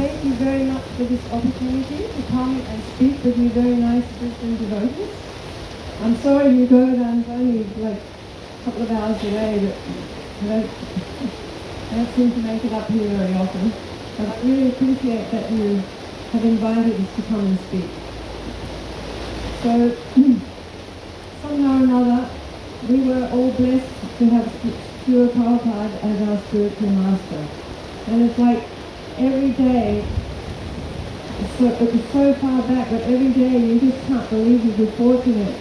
thank you very much for this opportunity to come and speak with you very nice Christian devotees. I'm sorry you Govardhan's only like a couple of hours away, but I don't seem to make it up here very often. But I really appreciate that you have invited us to come and speak. So, somehow or another, we were all blessed to have Srila Prabhupada as our spiritual master. And it's like every day, it was so far back, but every day you just can't believe you've been fortunate.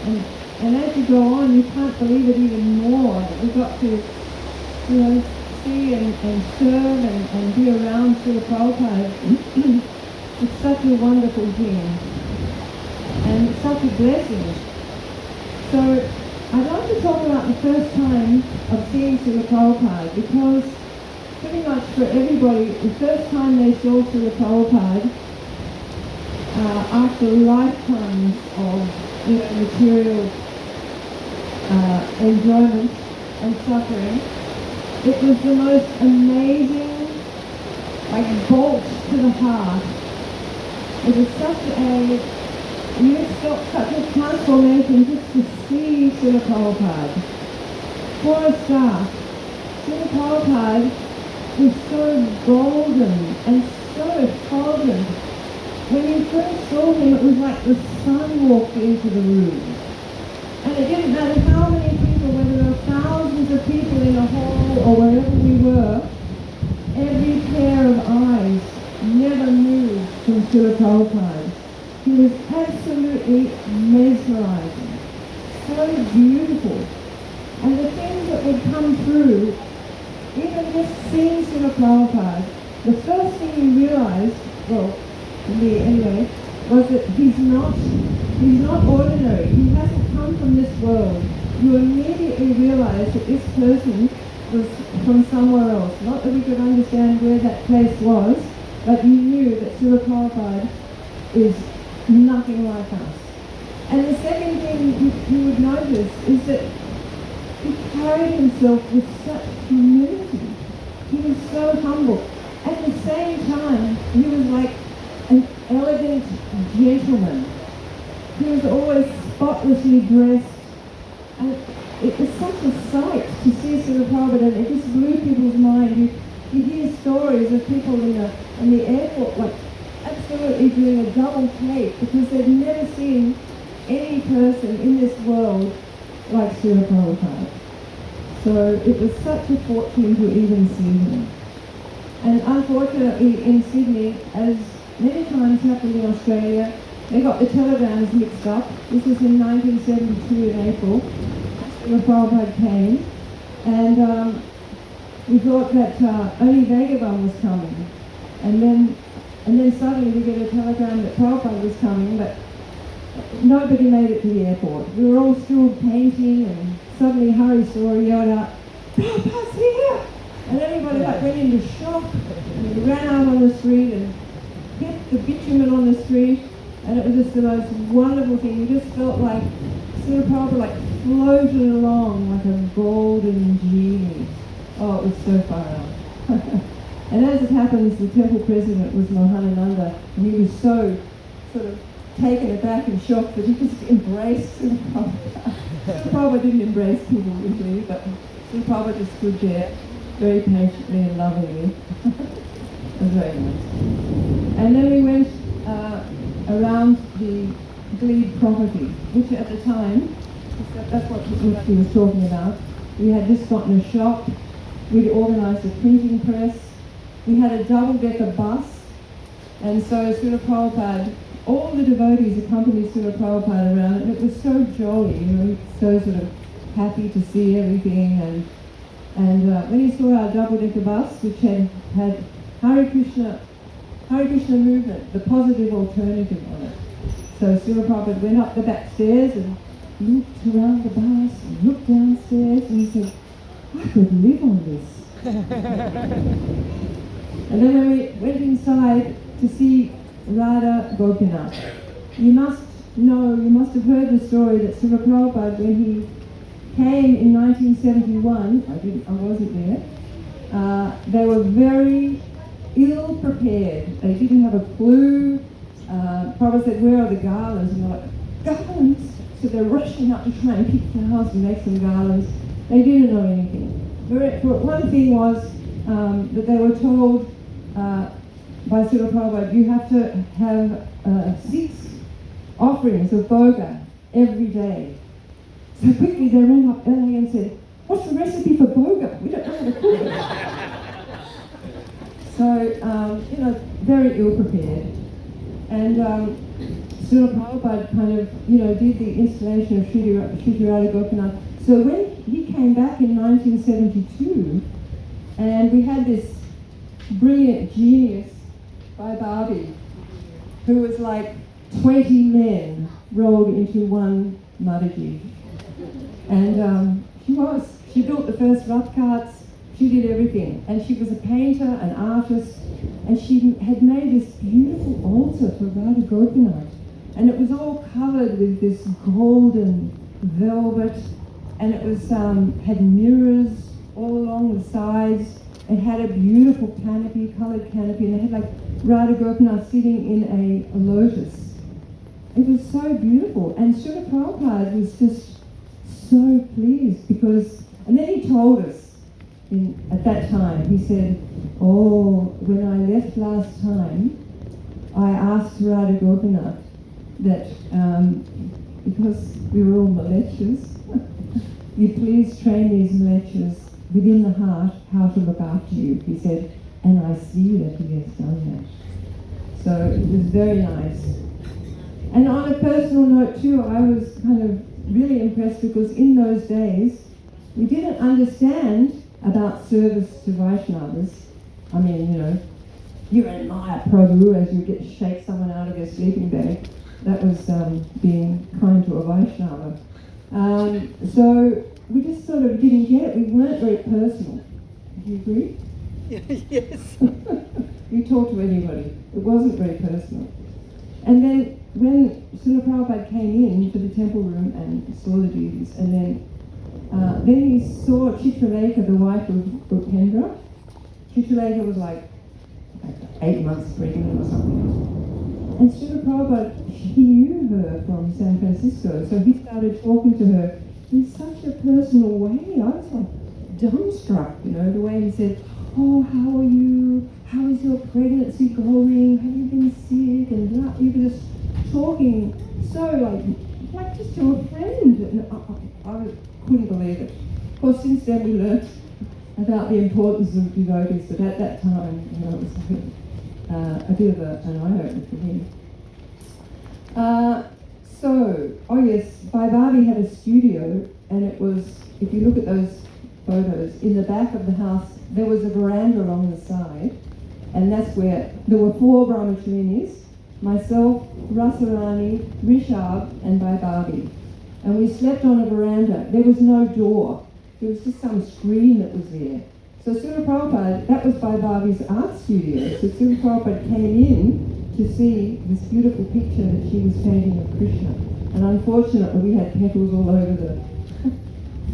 And as you go on, you can't believe it even more. We got to, see and serve and be around Srila Prabhupada. It's such a wonderful thing. And it's such a blessing. So I'd like to talk about the first time of seeing Srila Prabhupada, because pretty much for everybody, the first time they saw Srila Prabhupada, after lifetimes of material enjoyment and suffering, it was the most amazing, bolt to the heart. It was such a transformation just to see Srila Prabhupada. For a start, Srila Prabhupada was so golden and so effulgent. When you first saw him, it was like the sun walked into the room. And it didn't matter how many people, whether there were thousands of people in a hall or wherever we were, every pair of eyes never moved from Srila Prabhupada. He was absolutely mesmerizing, so beautiful. And the things that would come through, even just seeing Srila Prabhupada, the first thing you realized, well, for me anyway, was that he's not ordinary. He hasn't come from this world. You immediately realize that this person was from somewhere else. Not that we could understand where that place was, but you knew that Srila Prabhupada is nothing like us. And the second thing you would notice is that he carried himself with such humility. He was so humble. At the same time, he was like an elegant gentleman. He was always spotlessly dressed. And it was such a sight to see Srila Prabhupada, and it just blew people's mind. You hear stories of people in the airport, absolutely doing a double take because they've never seen any person in this world like Srila Prabhupada. So it was such a fortune to even see him. And unfortunately in Sydney, as many times happened in Australia, they got the telegrams mixed up. This was in 1972 in April. Srila Prabhupada came, and we thought that only Vagabond was coming. And then suddenly we get a telegram that Prabhupada was coming, but nobody made it to the airport. We were all still painting, and suddenly Hari saw yelled out, "Prabhupada's here!" And everybody went into shock, and we ran out on the street and hit the bitumen on the street, and it was just the most wonderful thing. You just felt like Srila Prabhupada floated along like a golden genie. Oh, it was so far out. And as it happens, the temple president was Mohanananda, and he was so sort of taken aback and shocked that he just embraced Srila Prabhupada. Srila Prabhupada didn't embrace people usually, but Srila Prabhupada just stood there very patiently and lovingly. It was very nice. And then we went around the Glebe property, which at the time, that's what he was talking about. We had just gotten a shop, we'd organised a printing press, we had a double-decker bus, and so Srila Prabhupada, all the devotees accompanied Srila Prabhupada around, and it was so jolly, so sort of happy to see everything. And when he saw our double-decker bus, which had Hare Krishna movement, the positive alternative on it. So Srila Prabhupada went up the back stairs and looked around the bus and looked downstairs, and he said, "I could live on this." And then when we went inside to see Radha Gopinath, you must have heard the story that Srila Prabhupada, when he came in 1971, I wasn't there, they were very ill prepared. They didn't have a clue. Prabhupada said, where are the garlands? And they're like, garlands? So they're rushing up to try and pick flowers and make some garlands. They didn't know anything. But one thing was that they were told by Srila Prabhupada, you have to have 6 offerings of boga every day. So quickly they ran up early and said, what's the recipe for boga? We don't know how to cook it. So, very ill prepared. And Srila Prabhupada kind of, did the installation of Shri Radha Gopinath. So when he came back in 1972, and we had this brilliant genius, Barbie, who was like 20 men rolled into one Mataji. And she built the first rough carts, she did everything. And she was a painter, an artist, and she had made this beautiful altar for Radha Gopinath. And it was all covered with this golden velvet, and it was had mirrors all along the sides. It had a beautiful canopy, coloured canopy, and it had like Radha Gopinath sitting in a lotus. It was so beautiful, and Srila Prabhupada was just so pleased because, and then he told us at that time, he said, when I left last time, I asked Radha Gopinath that because we were all malechas, you please train these malechas within the heart how to look after you, he said, and I see that he has done that. So it was very nice. And on a personal note too, I was kind of really impressed because in those days, we didn't understand about service to Vaishnavas. I mean, you admire Prabhu as you get to shake someone out of their sleeping bag. That was being kind to a Vaishnava. So we just sort of didn't get it. We weren't very personal. Do you agree? Yes. You talk to anybody. It wasn't very personal. And then when Srila Prabhupada came in to the temple room and saw the deities, and then he saw Chitralekha, the wife of Upendra. Chitralekha was like 8 months pregnant or something. And Srila Prabhupada, he knew her from San Francisco, so he started talking to her in such a personal way. I was like dumbstruck, the way he said, oh, how are you? How is your pregnancy going? Have you been sick? And blah. You were just talking so like just to a friend. And I couldn't believe it. Of course, since then we learnt about the importance of devotees, but at that time, it was like a bit of an eye-opener for me. Bhairavi had a studio, and it was, if you look at those photos, in the back of the house, there was a veranda along the side, and that's where there were 4 brahmacharinis, myself, Rasarani, Rishab, and Bhairavi. And we slept on a veranda. There was no door. There was just some screen that was there. So Srila Prabhupada, that was Bhairavi's art studio. So Srila Prabhupada came in to see this beautiful picture that she was painting of Krishna. And unfortunately, we had petals all over the...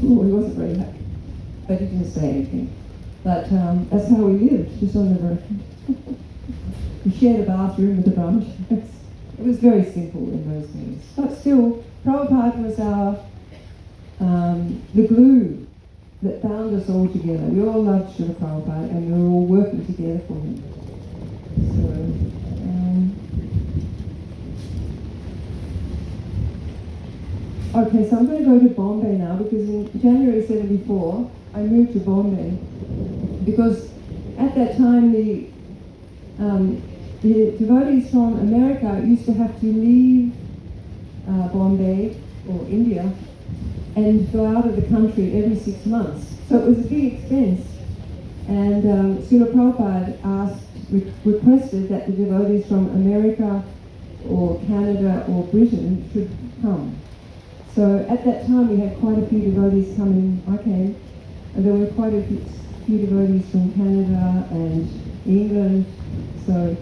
Oh, he wasn't very happy. But he didn't say anything. But that's how we lived, just on the veranda. We shared a bathroom with the brahmacharis. It was very simple in those days. But still, Prabhupada was the glue that bound us all together. We all loved Srila Prabhupada, and we were all working together for him. So I'm going to go to Bombay now, because in January 74, I moved to Bombay, because at that time the devotees from America used to have to leave Bombay or India and go out of the country every 6 months. So it was a big expense. And Srila Prabhupada requested that the devotees from America or Canada or Britain should come. So at that time we had quite a few devotees coming. I came, and there were quite a few devotees from Canada and England. So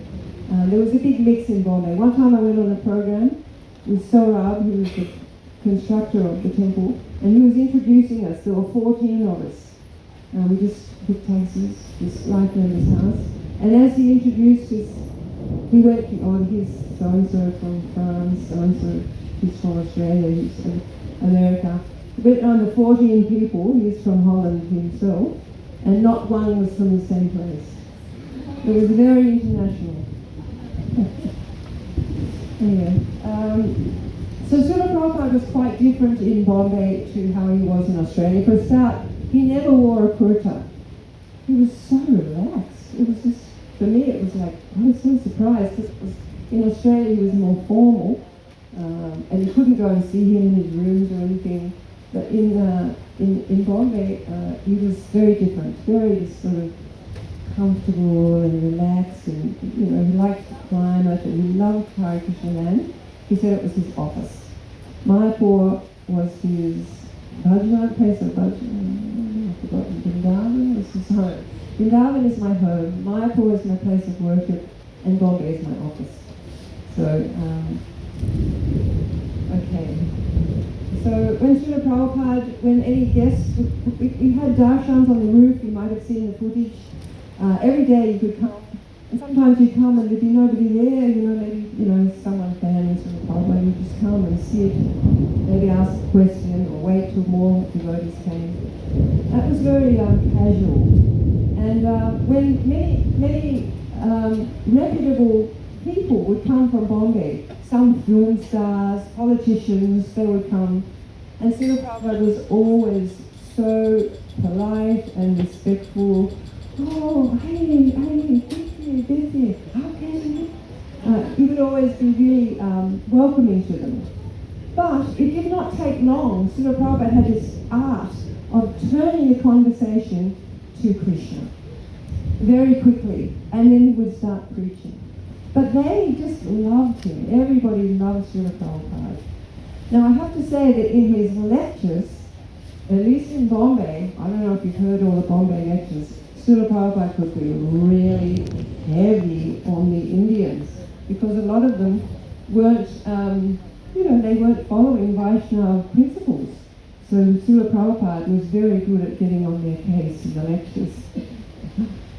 there was a big mix in Bombay. One time I went on a program with Saurabh, who was the constructor of the temple, and he was introducing us. There were 14 of us. We just took taxis, just right in his house. And as he introduced he went, he's so-and-so from France, so-and-so, he's from Australia, he's from America. He went on to 14 people, he's from Holland himself, and not one was from the same place. It was very international. Anyway, so Srila Prabhupada was quite different in Bombay to how he was in Australia. For a start, he never wore a kurta. He was so relaxed. It was just, for me, it was like, I was so surprised. Because in Australia, he was more formal, and you couldn't go and see him in his rooms or anything. But in Bombay, he was very different, very sort of comfortable and relaxed, and he liked the climate, and he loved Hare Krishna land. He said it was his office. Mayapur was his place of bhajan. I've forgotten. Vrindavan was his home. Vrindavan is my home. Mayapur is my place of worship, and Bombay is my office. So, okay. So when Srila Prabhupada, when any guests, we had darshans on the roof. You might have seen the footage. Every day you could come, and sometimes you'd come and there'd be nobody there, maybe, someone family from the Prabhupada, you'd just come and sit, maybe ask a question or wait till more devotees came. That was very casual. And when many reputable people would come from Bombay, some film stars, politicians, they would come, and Srila Prabhupada was always so polite and respectful. Oh, hey, busy, okay. He would always be really welcoming to them. But it did not take long. Srila Prabhupada had this art of turning the conversation to Krishna very quickly, and then he would start preaching. But they just loved him. Everybody loved Srila Prabhupada. Now I have to say that in his lectures, at least in Bombay, I don't know if you've heard all the Bombay lectures, Srila Prabhupada could be really heavy on the Indians, because a lot of them weren't, they weren't following Vaishnava principles. So Srila Prabhupada was very good at getting on their case in the lectures.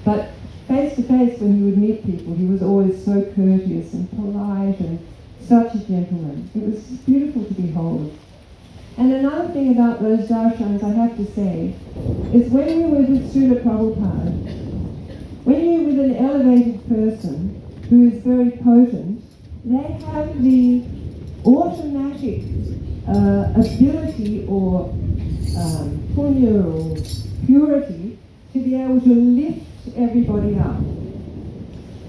But face to face, when he would meet people, he was always so courteous and polite and such a gentleman. It was beautiful to behold. And another thing about those darshans, I have to say, is when we were with Srila Prabhupada, when you're with an elevated person who is very potent, they have the automatic ability or punya or purity to be able to lift everybody up.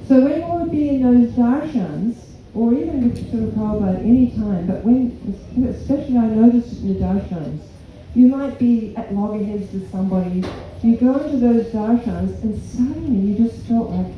So when we would be in those darshans, or even with Srila Prabhupada any time, but especially I noticed in the darshans, you might be at loggerheads with somebody, you go into those darshans and suddenly you just felt like,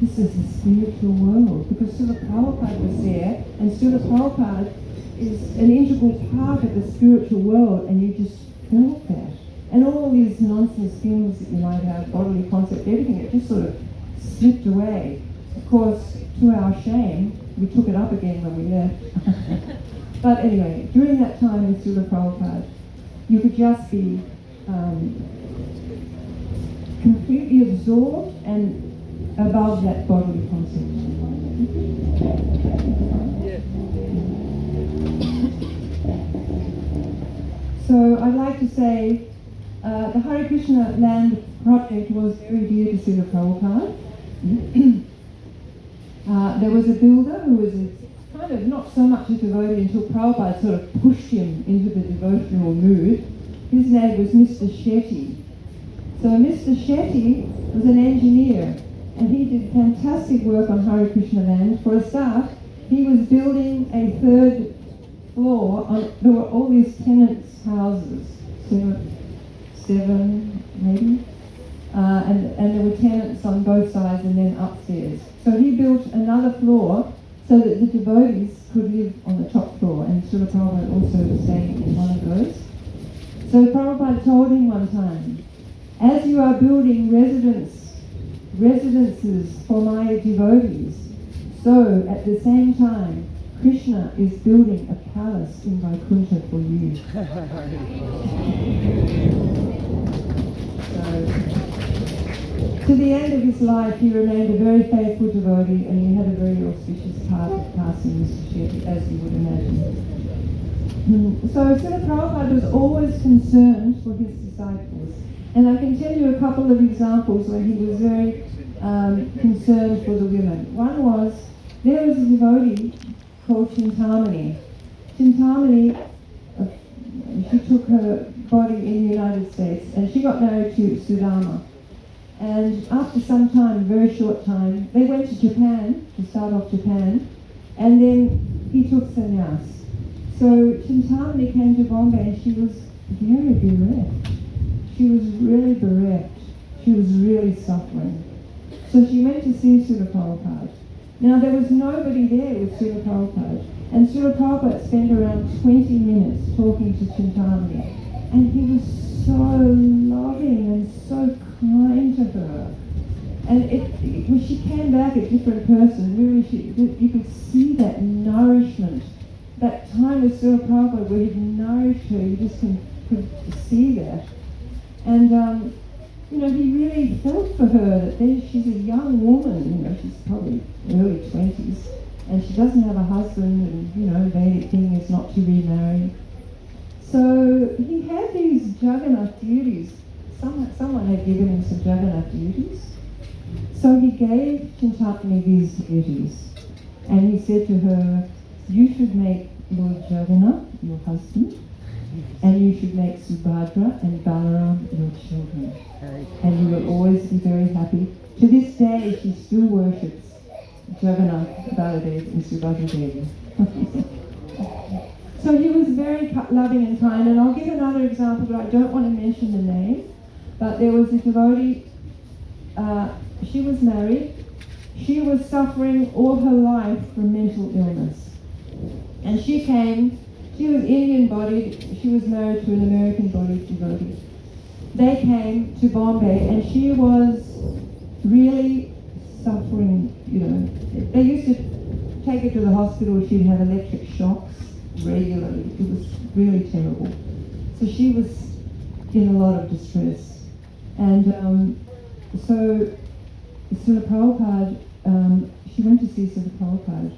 this is a spiritual world, because Srila Prabhupada was there, and Srila Prabhupada is an integral part of the spiritual world, and you just felt that. And all these nonsense things that you might have, bodily concept, everything, it just sort of slipped away. Of course, to our shame, we took it up again when we left. But anyway, during that time with Srila Prabhupada, you could just be completely absorbed and above that bodily concept. So I'd like to say the Hare Krishna land project was very dear to Srila Prabhupada. There was a builder who was kind of not so much a devotee until Prabhupada sort of pushed him into the devotional mood. His name was Mr. Shetty. So Mr. Shetty was an engineer, and he did fantastic work on Hare Krishna land. For a start, he was building a third floor. There were all these tenants' houses, seven maybe, and there were tenants on both sides and then upstairs. So he built another floor so that the devotees could live on the top floor, and Srila Prabhupada also was staying in one of those. So Prabhupada told him one time, as you are building residences for my devotees, so at the same time, Krishna is building a palace in Vaikuntha for you. To the end of his life, he remained a very faithful devotee, and he had a very auspicious path of passing Mr. Shetty, as you would imagine. So Srila Prabhupada was always concerned for his disciples. And I can tell you a couple of examples where he was very concerned for the women. One was, there was a devotee called Chintamani. Chintamani, she took her body in the United States, and she got married to Sudama. And after some time, very short time, they went to Japan, to start off Japan, and then he took sannyas. So Chintamani came to Bombay, and she was very bereft. She was really bereft. She was really suffering. So she went to see Srila Prabhupada. Now there was nobody there with Srila Prabhupada, and Srila Prabhupada spent around 20 minutes talking to Chintamani, and he was so loving and so kind to her. And when she came back a different person, really you could see that nourishment. That time with Srila Prabhupada where he nourished her, you just could see that. And he really felt for her that she's a young woman, she's probably early 20s, and she doesn't have a husband, and Vedic thing is not to remarry. So he had these Jagannath duties. Someone had given him some Jagannath duties. So he gave Chintamani these duties, and he said to her, you should make Lord Jagannath your husband, and you should make Subhadra and Balaram your children, and you will always be very happy. To this day, she still worships Jagannath, Baladev, and Subhadra Devi. So he was very loving and kind, and I'll give another example, but I don't want to mention the name. But there was a devotee, she was married, she was suffering all her life from mental illness. And she was Indian-bodied, she was married to an American-bodied devotee. They came to Bombay, and she was really suffering, They used to take her to the hospital, she'd have electric shocks regularly. It was really terrible. So she was in a lot of distress. And so Srila Prabhupada, she went to see Srila Prabhupada.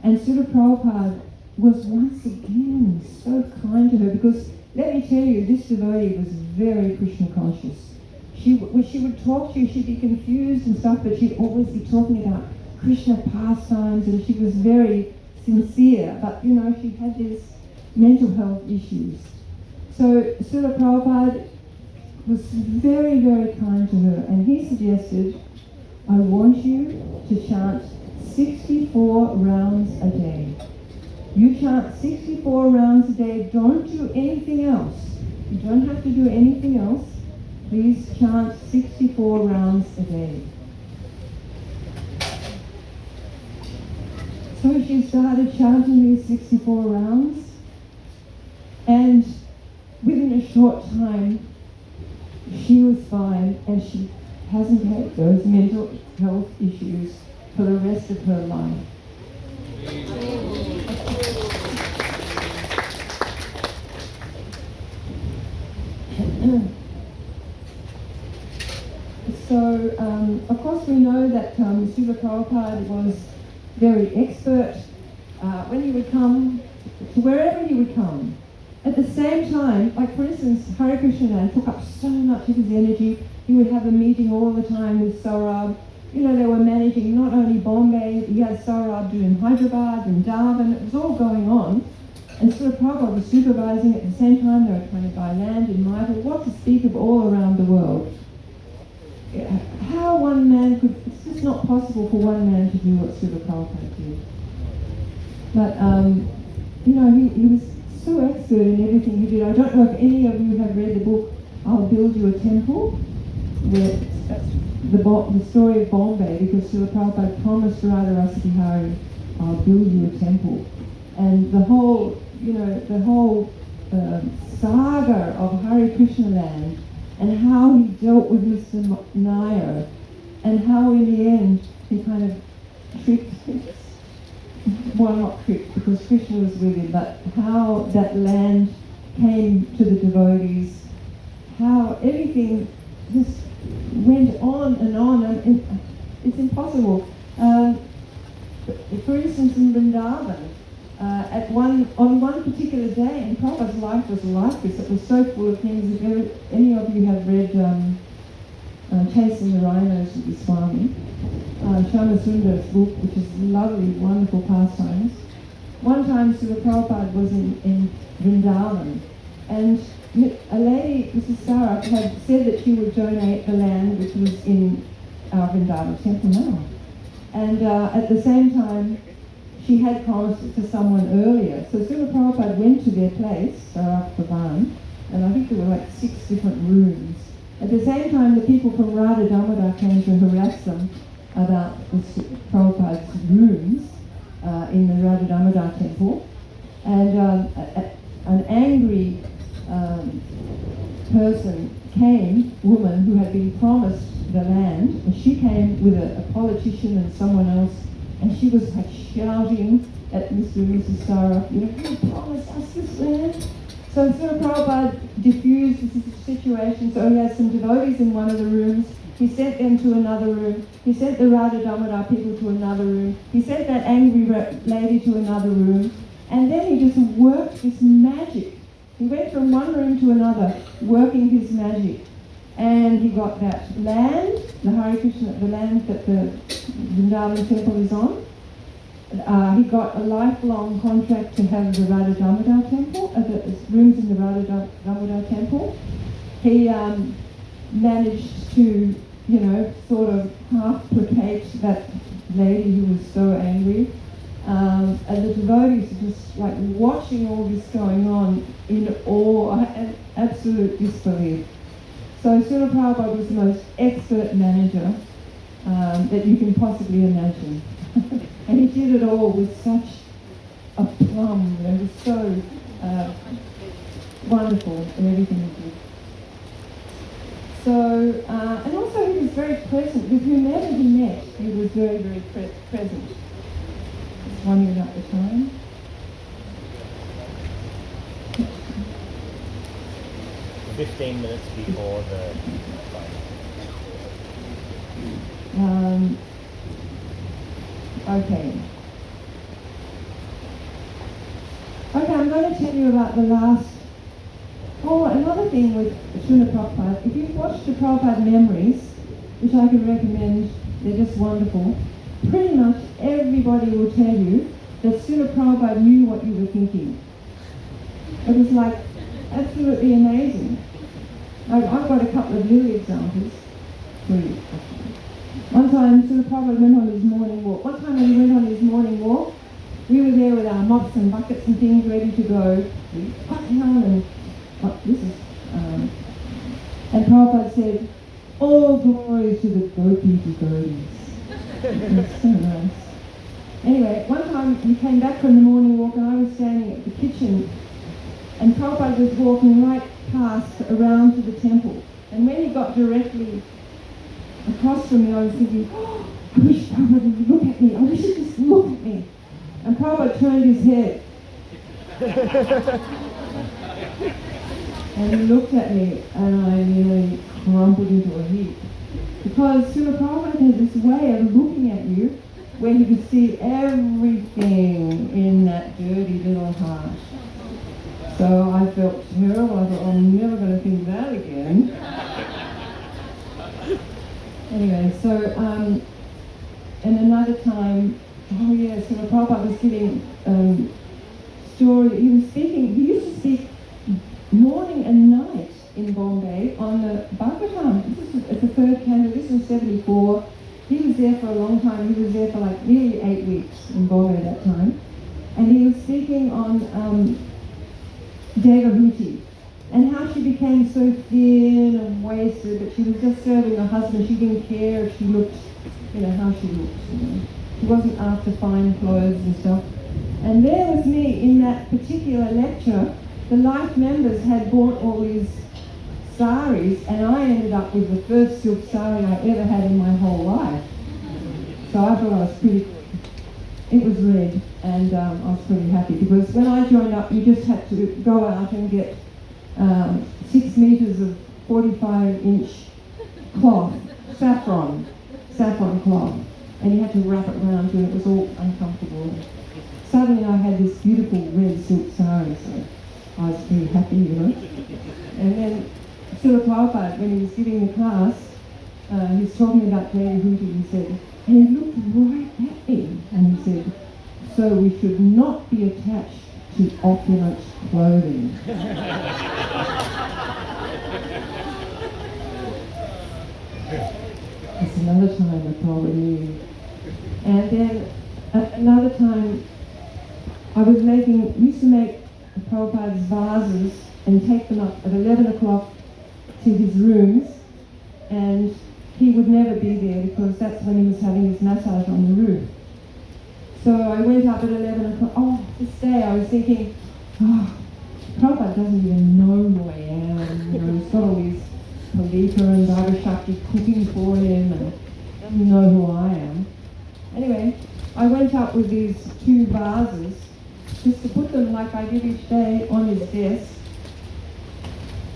And Srila Prabhupada was once again so kind to her, because let me tell you, this devotee was very Krishna conscious. When she would talk to you, she'd be confused and stuff, but she'd always be talking about Krishna pastimes, and she was very sincere, but she had these mental health issues. So Srila Prabhupada was very, very kind to her, and he suggested, I want you to chant 64 rounds a day. You chant 64 rounds a day, don't do anything else. You don't have to do anything else. Please chant 64 rounds a day. So she started chanting these 64 rounds, and within a short time, she was fine, and she hasn't had those mental health issues for the rest of her life. So, of course, we know that Srila Prabhupada was very expert when he would come to wherever he would come. At the same time, like for instance, Hare Krishna Land took up so much of his energy. He would have a meeting all the time with Saurabh. They were managing not only Bombay, he had Saurabh doing Hyderabad and Darwin. It was all going on. And Srila Prabhupada was supervising at the same time. They were trying to buy land in Maithil, what to speak of all around the world. How one man could, it's just not possible for one man to do what Srila Prabhupada did. But, he was so expert in everything he did. I don't know if any of you have read the book, I'll Build You a Temple, the story of Bombay, because Srila Prabhupada promised Radharasa Bihari, I'll build you a temple. And the whole saga of Hare Krishna Land, and how he dealt with Mr. Nair, and how in the end he kind of tricked, well, not tricked because Krishna was with him, but how that land came to the devotees, how everything just went on, and it's impossible. For instance, in Vrindavan, on one particular day, and Prabhupada's life was like this, it was so full of things. If any of you have read Chasing the Rhinos with the Swami, Shama Sundar's book, which is lovely, wonderful pastimes. One time Srila Prabhupada was in Vrindavan, and a lady, Mrs. Sarak, had said that she would donate the land which was in our Vrindavan temple now. And at the same time, she had promised it to someone earlier. So Srila Prabhupada went to their place, Sarak Bhavan, and I think there were like 6 different rooms. At the same time, the people from Radha Damodar came to harass them about Prabhupada's rooms in the Radha Damodar temple. And an angry woman who had been promised the land, and she came with a politician and someone else, and she was like shouting at Mr. and Mrs. Sarah, you promised us this land. So Srila Prabhupada diffused this situation. So he had some devotees in one of the rooms. He sent them to another room. He sent the Radha Damodar people to another room. He sent that angry lady to another room. And then he just worked this magic. He went from one room to another, working his magic. And he got that land, the Hare Krishna, the land that the Vrindavan temple is on. He got a lifelong contract to have the Radha Damodar temple, the rooms in the Radha Damodar temple. He managed to, sort of half placate that lady who was so angry. And the devotees are just like watching all this going on in awe and absolute disbelief. So Srila Prabhupada was the most expert manager that you can possibly imagine. And he did it all with such a plum. It was so wonderful in everything he did. So, and also he was very present. With whomever he met, he was very, very present. Just wondering at the time. 15 minutes before the Okay. Okay, I'm going to tell you about the last... Oh, another thing with Srila Prabhupada, if you've watched the Prabhupada Memories, which I can recommend, they're just wonderful, pretty much everybody will tell you that Srila Prabhupada knew what you were thinking. It was like absolutely amazing. I've got a couple of little examples for you. One time, Srila Prabhupada went on his morning walk. One time when he went on his morning walk, we were there with our mops and buckets and things ready to go. And Prabhupada said, "All glory to the gopi devotees." It was so nice. Anyway, one time he came back from the morning walk and I was standing at the kitchen and Prabhupada was walking right past around to the temple. And when he got directly across from me, I was thinking, oh, I wish Prabhupada would look at me. I wish he'd just look at me. And Prabhupada turned his head. And he looked at me and I nearly crumpled into a heap. Because Srila Prabhupada had this way of looking at you where he could see everything in that dirty little heart. So I felt terrible. I thought, I'm never going to think that again. Anyway, so, and another time, oh yes, Srila Prabhupada was giving story. He used to speak morning and night in Bombay on the Bhagavatam. This is at the third canto, this was 74. He was there for a long time. He was there for like nearly 8 weeks in Bombay at that time. And he was speaking on Devahuti and how she became so thin and wasted, but she was just serving her husband. She didn't care if she looked, how she looked. She wasn't after fine clothes and stuff. And there was me in that particular lecture. The life members had bought all these saris, and I ended up with the first silk sari I ever had in my whole life. So I thought I was pretty good. It was red, and I was pretty happy because when I joined up, you just had to go out and get 6 meters of 45-inch cloth, saffron cloth, and you had to wrap it around you, and it was all uncomfortable. Suddenly I had this beautiful red silk sari, so I was very happy, you know. And then Srila Prabhupada, when he was giving the class, he was talking about Devi Huti, he said, and he looked right at me, and he said, so we should not be attached to opulent clothing. It's another time I probably knew. And then another time I was used to make Prabhupada's vases and take them up at 11 o'clock to his rooms, and he would never be there because that's when he was having his massage on the roof. So I went up at 11 o'clock. Oh, this day I was thinking, Prabhupada doesn't even know who I am. You know, he's got all these Palika and Dharashakti cooking for him and doesn't know who I am. Anyway, I went up with these 2 vases just to put them like I did each day on his desk.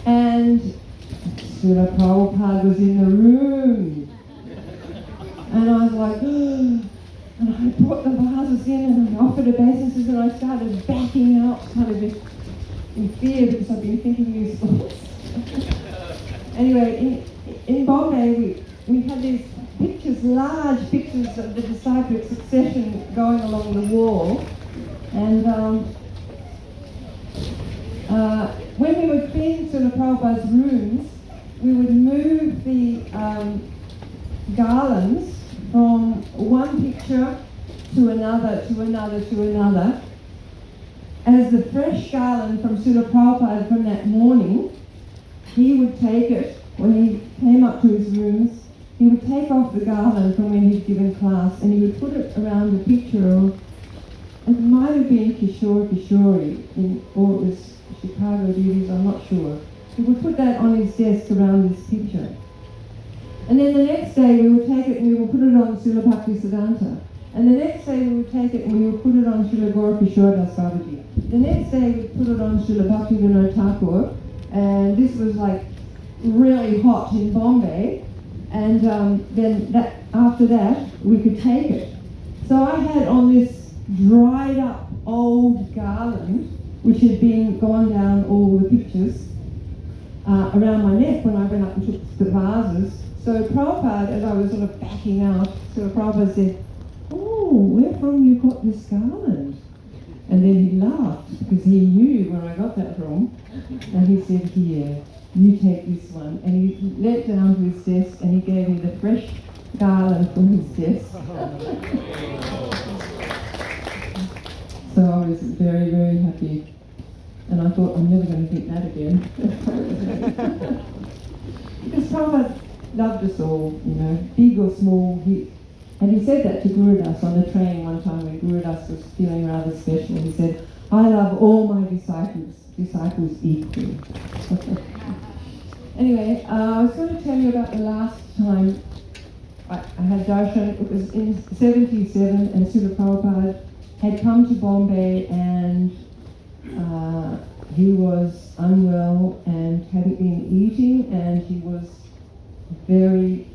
And Srila Prabhupada was in the room. And I was like, and I brought the vases in and I offered obeisances and I started backing out kind of in fear because I've been thinking these thoughts. Anyway, in Bombay we had these pictures, large pictures of the disciplic succession going along the wall. And when we would clean Srila Prabhupada's rooms, we would move the garlands from one picture to another, to another, to another. As the fresh garland from Srila Prabhupada from that morning, he would take it, when he came up to his rooms, he would take off the garland from when he'd given class and he would put it around the picture of, it might have been Kishori, or it was Chicago Beauties, I'm not sure. He would put that on his desk around this picture. And then the next day we would take it and we would put it on Srila Bhaktisiddhanta. And the next day we would take it and we would put it on Srila Gaurkishore Das Babaji. The next day we would put it on Srila Bhaktivinoda Thakur. And this was like really hot in Bombay. And then after that we could take it. So I had on this dried up old garland, which had been gone down all the pictures, around my neck when I went up and took the vases. So Prabhupada, as I was sort of backing out, so Prabhupada said, "Oh, where from you got this garland?" And then he laughed because he knew where I got that from. And he said, "Here, you take this one." And he leant down to his desk and he gave me the fresh garland from his desk. So I was very, very happy. And I thought, I'm never going to think that again. Because Prabhupada loved us all, you know, big or small. And he said that to Gurudas on the train one time when Gurudas was feeling rather special. He said, "I love all my disciples equally." Anyway, I was going to tell you about the last time I had darshan. It was in 77 and Srila Prabhupada had come to Bombay and he was unwell and hadn't been eating and he was very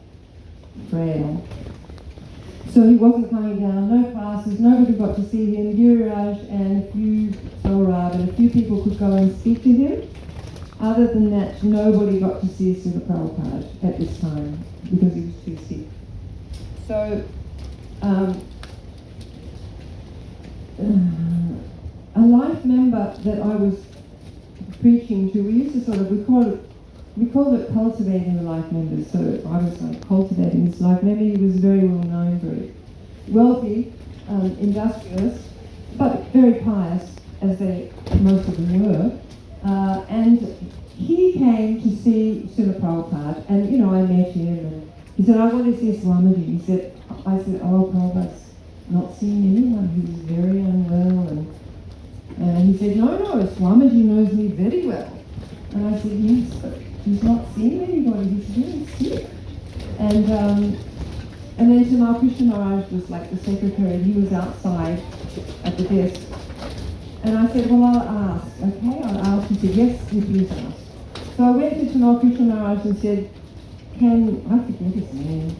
frail. So he wasn't coming down, no classes, nobody got to see him. Giriraj and a few people could go and speak to him. Other than that, nobody got to see Srila Prabhupada at this time because he was too sick. So a life member that I was preaching to, we called it cultivating the life members. So I was like cultivating this life member. He was very well known, very wealthy, industrialist, but very pious, as most of them were. And he came to see Srila Prabhupada, and I met him, and he said, "I want to see Swamiji." I said, "Oh, Prabhupada's not seeing anyone. He was very unwell." And he said, "No, Swamiji knows me very well." And I said, "Yes, but he's not seeing anybody. He's very sick." And then Tamal Krishna Maharaj was like the secretary, and he was outside at the desk. And I said, "Well, I'll ask." "Okay, I'll ask." He said, "Yes, you please ask." So I went to Tamal Krishna Maharaj and said, I forget his name,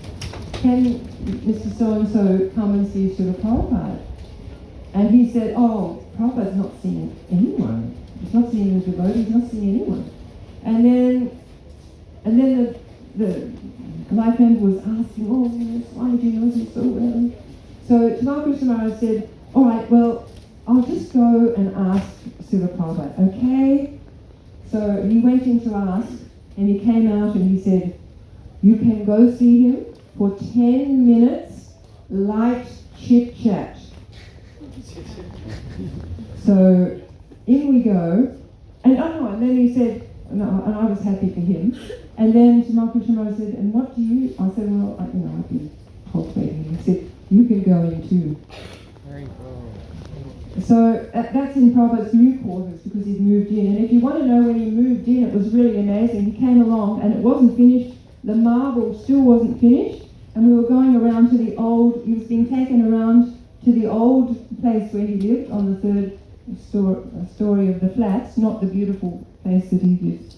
can Mr. So-and-so come and see Srila Prabhupada? And he said, oh, Prabhupada's not seeing anyone. He's not seeing the devotee, he's not seeing anyone. And then the life member was asking, oh, yes, Swamiji knows him so well. So Tamal Maharaj said, all right, well, I'll just go and ask Srila Prabhupada, okay? So he went in to ask, and he came out and he said, you can go see him for 10 minutes, light chit-chat. So in we go, and then he said, and I was happy for him. And then Tamal Maharaj said, and what do you, I said, well, I've been cultivating him. He said, you can go in too. Very cool. So that's in Prabhupada's new quarters because he'd moved in. And if you want to know when he moved in, it was really amazing. He came along and it wasn't finished. The marble still wasn't finished. And we were going around to the old, he was being taken around to the old place where he lived on the third story of the flats, not the beautiful place that he lived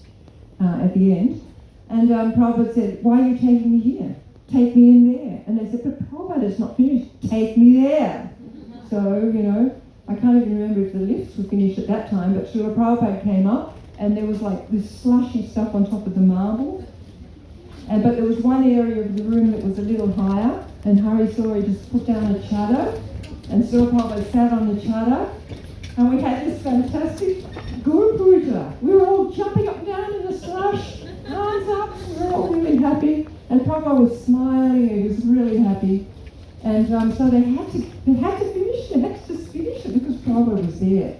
at the end. And Prabhupada said, why are you taking me here? Take me in there. And they said, but Prabhupada, it's not finished. Take me there. So, I can't even remember if the lifts were finished at that time, but Srila Prabhupada came up and there was like this slushy stuff on top of the marble. But there was one area of the room that was a little higher, and Hari Sori just put down a chadar, and Srila Prabhupada sat on the chadar, and we had this fantastic Guru Puja. We were all jumping up and down in the slush, arms up, we were all really happy, and Prabhupada was smiling, he was really happy. And so they had to finish it because Prabhupada was there.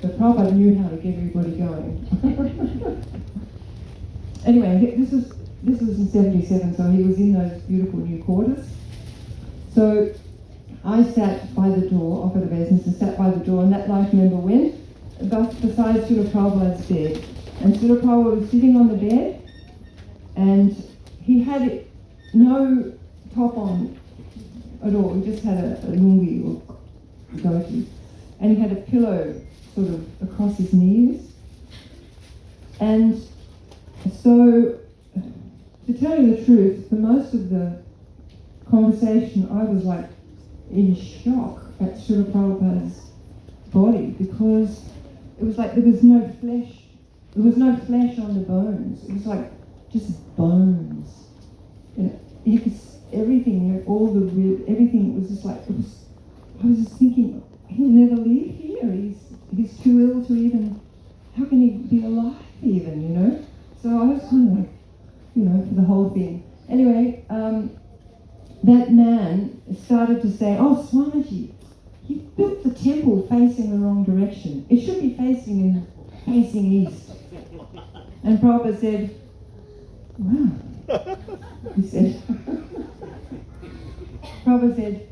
But Prabhupada knew how to get everybody going. Anyway, this was in 77, so he was in those beautiful new quarters. So I sat by the door, offered obeisance, sat by the door, and that life member went beside Srila Prabhupada's bed. And Srila Prabhupada was sitting on the bed, and he had no top on at all. He just had a lungi or dhoti. And he had a pillow sort of across his knees. And so, to tell you the truth, for most of the conversation, I was like in shock at Srila Prabhupada's body because it was like there was no flesh. There was no flesh on the bones. It was like just bones. You could everything, all the rib, everything was just like, I was just thinking, he'll never leave here. He's too ill to even, how can he be alive even, So I was kind of like, for the whole thing. Anyway, that man started to say, oh, Swamiji, he built the temple facing the wrong direction. It should be facing east. And Prabhupada said, wow. He said, Prabhupada said,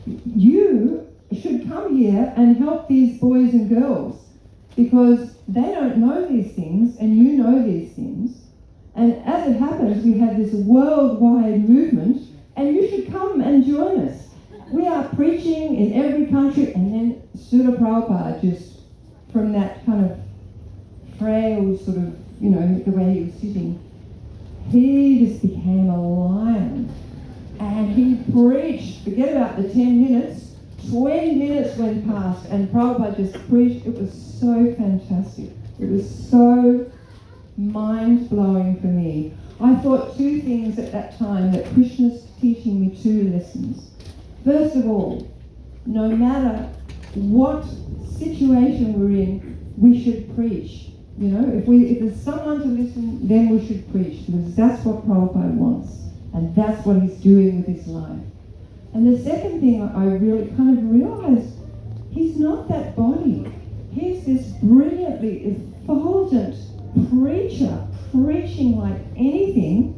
you should come here and help these boys and girls because they don't know these things and you know these things. And as it happens, we have this worldwide movement and you should come and join us. We are preaching in every country. And then Srila Prabhupada, just from that kind of frail sort of, the way he was sitting, he just became a lion. And he preached, forget about the 10 minutes, 20 minutes went past and Prabhupada just preached. It was so fantastic. It was so mind-blowing for me. I thought two things at that time, that Krishna's teaching me two lessons. First of all, no matter what situation we're in, we should preach. If there's someone to listen, then we should preach because that's what Prabhupada wants. And that's what he's doing with his life. And the second thing I really kind of realized, he's not that body. He's this brilliantly effulgent preacher, preaching like anything.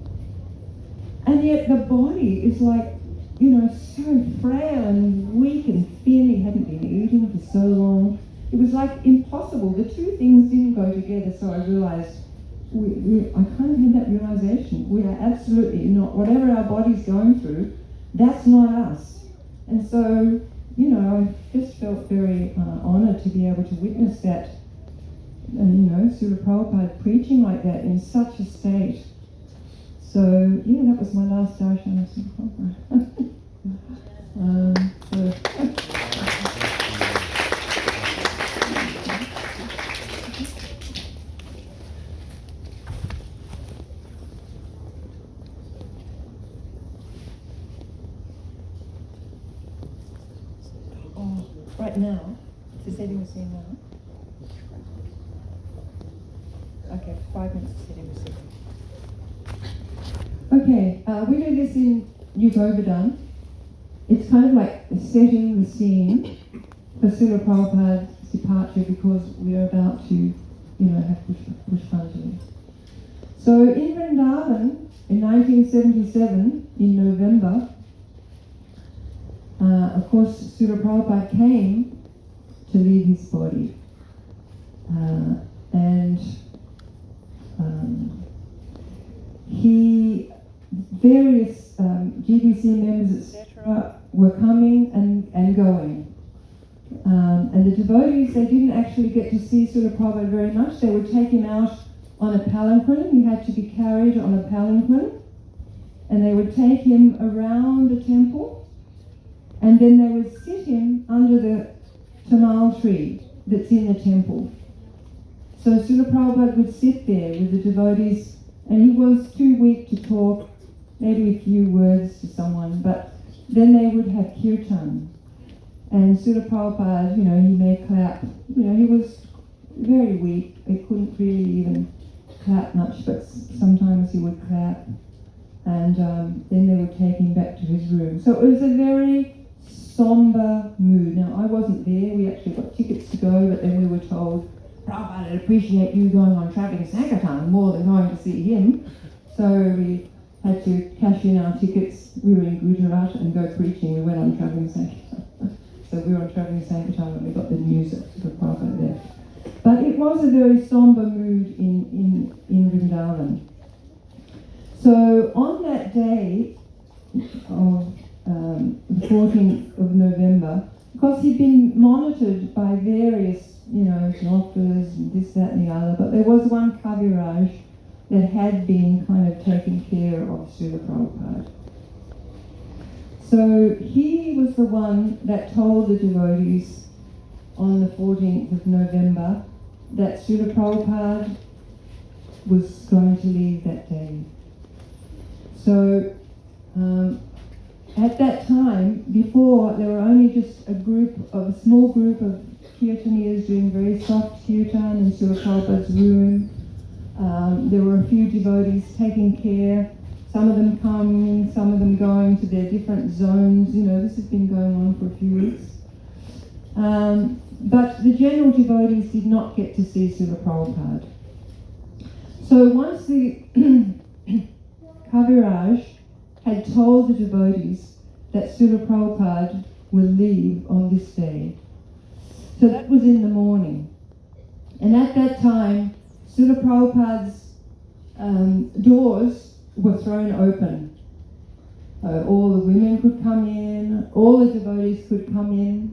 And yet the body is like, so frail and weak and thin. He hadn't been eating for so long. It was like impossible. The two things didn't go together, so I realized, I kind of had that realization. We are absolutely not, whatever our body's going through, that's not us. And so, I just felt very honored to be able to witness that, and Srila Prabhupada preaching like that in such a state. So yeah, that was my last darshan of Srila right now, to sitting with me now. Okay, 5 minutes to sitting with me. Okay, we do this in Yugovardhan. It's kind of like setting the scene for Srila Prabhupada's departure because we are about to, have Pushpanjali. So in Vrindavan, in 1977, in November, of course, Srila Prabhupada came to leave his body. Various GBC members, etc., were coming and going. And the devotees, they didn't actually get to see Srila Prabhupada very much. They would take him out on a palanquin. He had to be carried on a palanquin. And they would take him around the temple. And then they would sit him under the tamal tree that's in the temple. So Srila Prabhupada would sit there with the devotees, and he was too weak to talk, maybe a few words to someone, but then they would have kirtan. And Srila Prabhupada, he may clap. He was very weak. He couldn't really even clap much, but sometimes he would clap. And then they would take him back to his room. So it was a very somber mood. Now, I wasn't there. We actually got tickets to go, but then we were told, Prabhupada would appreciate you going on travelling Sankirtan more than going to see him. So we had to cash in our tickets. We were in Gujarat and go preaching. We went on travelling Sankirtan. So we were on travelling Sankirtan when we got the news that Prabhupada there. But it was a very somber mood in Vrindavan. So on that day of the 14th of November, because he'd been monitored by various, doctors and this, that and the other, but there was one Kaviraj that had been kind of taking care of Srila Prabhupada. So he was the one that told the devotees on the 14th of November that Srila Prabhupada was going to leave that day. So at that time, before, there were only just a small group of kirtanias doing very soft kirtan in Srila Prabhupada's room. There were a few devotees taking care, some of them coming, some of them going to their different zones. This has been going on for a few weeks. But the general devotees did not get to see Srila Prabhupada. So once the Kaviraj had told the devotees that Srila Prabhupada will leave on this day. So that was in the morning. And at that time, Srila Prabhupada's doors were thrown open. All the women could come in, all the devotees could come in.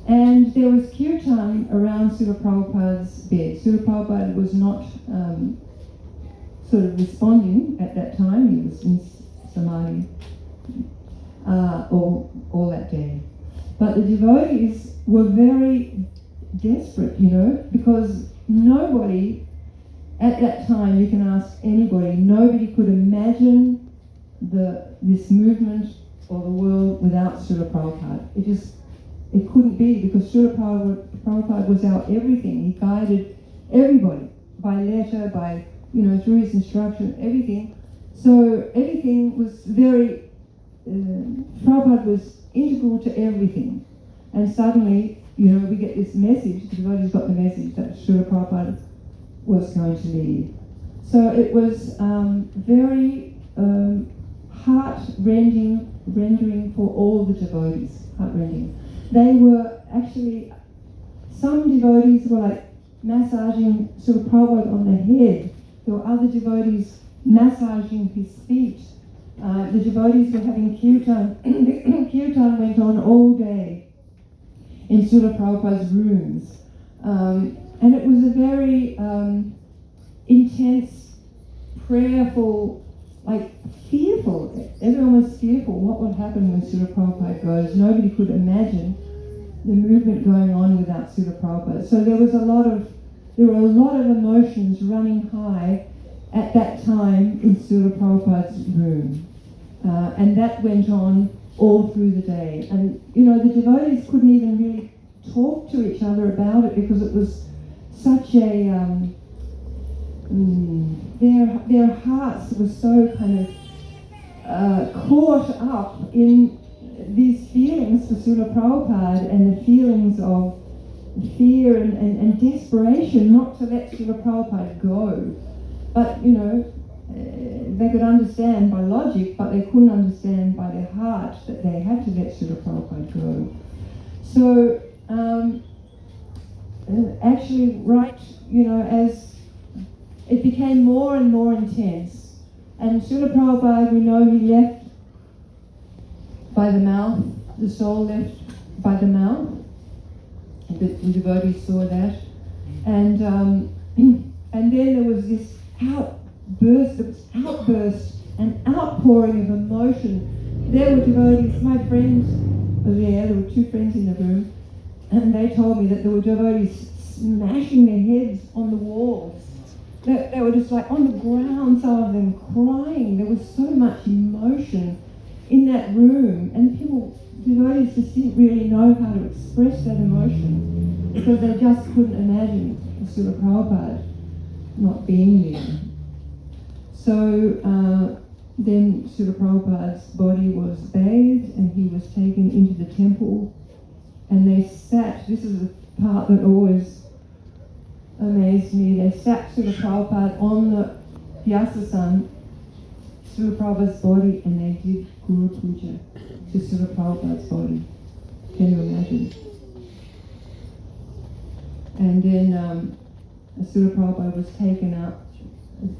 And there was kirtan around Srila Prabhupada's bed. Srila Prabhupada was not sort of responding at that time. He was in Samadhi all that day. But the devotees were very desperate, because nobody at that time, you can ask anybody, nobody could imagine this movement or the world without Srila Prabhupada. It couldn't be, because Srila Prabhupada was our everything. He guided everybody by letter, by through his instruction, everything. So everything was very, Prabhupada was integral to everything. And suddenly, we get this message, the devotees got the message that Srila Prabhupada was going to leave. So it was very heart-rending for all the devotees, heart-rending. They were actually, some devotees were like massaging Srila Prabhupada on the head. There were other devotees massaging his feet. The devotees were having kirtan. Kirtan went on all day in Srila Prabhupada's rooms. And it was a very intense prayerful, like fearful. Everyone was fearful what would happen when Srila Prabhupada goes. Nobody could imagine the movement going on without Srila Prabhupada. So there were a lot of emotions running high at that time in Srila Prabhupada's room. And that went on all through the day. And, the devotees couldn't even really talk to each other about it because it was such a... their hearts were so kind of caught up in these feelings for Srila Prabhupada and the feelings of fear and desperation not to let Srila Prabhupada go. But, they could understand by logic, but they couldn't understand by their heart that they had to let Srila Prabhupada go. So, actually, as it became more and more intense, and Srila Prabhupada, we know he left by the mouth, the soul left by the mouth. The devotees saw that. And then there was this outburst and outpouring of emotion. There were devotees, my friends were there were two friends in the room, and they told me that there were devotees smashing their heads on the walls. They were just like on the ground, some of them crying. There was so much emotion in that room, and devotees just didn't really know how to express that emotion because they just couldn't imagine Srila Prabhupada not being there. So then Srila Prabhupada's body was bathed and he was taken into the temple, and they sat, this is the part that always amazed me, they sat Srila Prabhupada on the Vyasasan, Srila Prabhupada's body, and they did Guru Puja to Srila Prabhupada's body. Can you imagine? And then Srila Prabhupada was taken up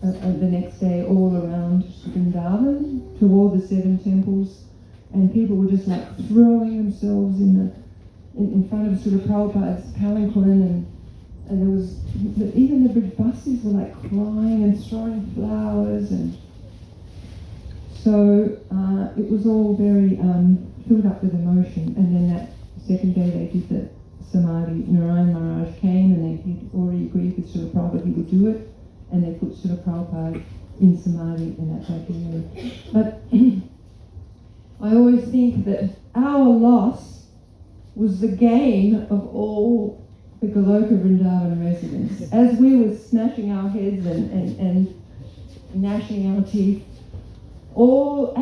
the next day all around Vrindavan to all the 7 temples, and people were just like throwing themselves in front of Srila Prabhupada's palanquin, and there was even the big buses were like crying and throwing flowers, and so it was all very filled up with emotion. And then that second day they did the Samadhi. Narayan Maharaj came and he'd already agreed with Srila Prabhupada he would do it, and they put Srila Prabhupada in Samadhi in that backyard. But I always think that our loss was the gain of all the Goloka Vrindavan residents. As we were smashing our heads and gnashing our teeth, all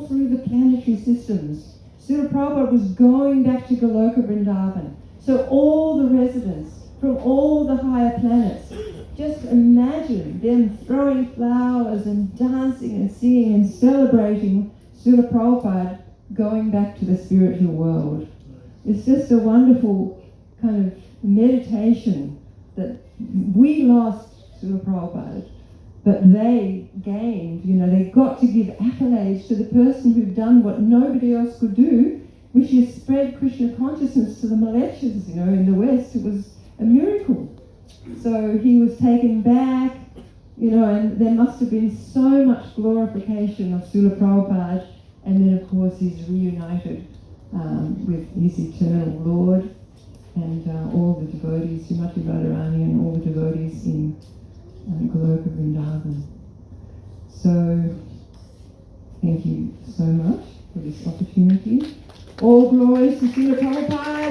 through the planetary systems, Srila Prabhupada was going back to Goloka Vrindavan. So all the residents from all the higher planets, just imagine them throwing flowers and dancing and singing and celebrating Srila Prabhupada going back to the spiritual world. It's just a wonderful kind of meditation that we lost Srila Prabhupada, but they gained, they got to give accolades to the person who'd done what nobody else could do, which is spread Krishna consciousness to the Malechas, in the West. It was a miracle. So he was taken back, and there must have been so much glorification of Srila Prabhupada, and then of course he's reunited with his eternal Lord, and all the devotees, Srimati Radharani and all the devotees in Goloka Vrindavan. So, thank you so much for this opportunity. All glories to Srila Prabhupada.